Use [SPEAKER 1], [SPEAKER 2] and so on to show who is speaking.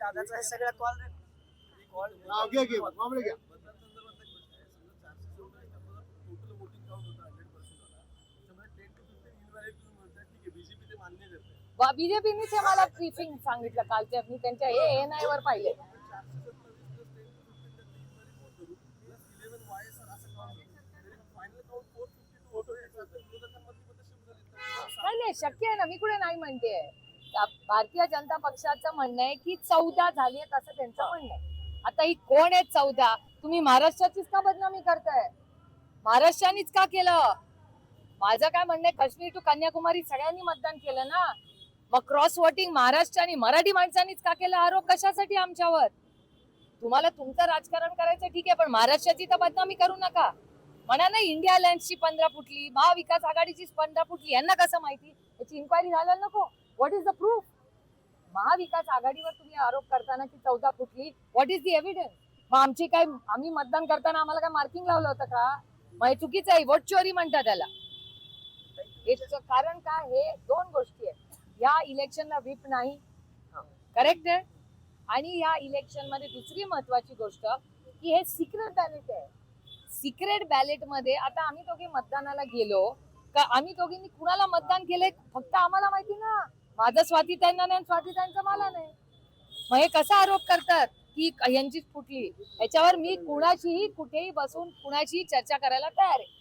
[SPEAKER 1] दादाचा हे सगळं कॉल
[SPEAKER 2] बीजेपीनेच मला ब्रीफिंग सांगितलं कालच्या मी त्यांच्या ANI वर पाहिले. नाही शक्य आहे ना, मी कुठे नाही म्हणते. भारतीय जनता पक्षाचं म्हणणं आहे की 14 झाली आहेत असं त्यांचं म्हणणं आहे. आता ही कोण आहेत 14? तुम्ही महाराष्ट्राचीच का बदनामी करताय? महाराष्ट्रानेच का केलं? माझं काय म्हणणं आहे, काश्मीर टू कन्याकुमारी सगळ्यांनी मतदान केलं ना, मग क्रॉस वोटिंग महाराष्ट्राने मराठी माणसांनीच का केलं? आरोप कशासाठी आमच्यावर? तुम्हाला तुमचं राजकारण करायचं ठीक आहे, पण महाराष्ट्राची तर बदनामी करू नका. म्हणा नाही इंडिया अलायन्सची 15 फुटली, महाविकास आघाडीचीच 15 फुटली, यांना कसं माहिती? याची इन्क्वायरी झाला नको. What is the proof? महाविकास आघाडीवर तुम्ही आरोप करताना की 14 फुटली, व्हॉट इज द एव्हिडन्स? मग आमची काय, आम्ही मतदान करताना आम्हाला काय मार्किंग लावलं होतं का? मग हे चुकीचं आहे, वोट चोरी म्हणतात त्याला. याचं कारण काय? हे दोन गोष्टी आहेत. या इलेक्शनला व्हीप नाही, करेक्ट आहे. आणि या इलेक्शन मध्ये दुसरी महत्वाची गोष्ट की हे सिक्रेट बॅलेट आहे. सिक्रेट बॅलेट मध्ये आता आम्ही दोघे मतदानाला गेलो का, आम्ही दोघींनी कुणाला मतदान केलंय फक्त आम्हाला माहिती ना. माझं स्वातीताईंना नाही, स्वातीताईंचं मला नाही. मग हे कसा आरोप करतात की यांचीच फुटली? याच्यावर मी कुणाशीही कुठेही बसून कुणाशीही चर्चा करायला तयार आहे.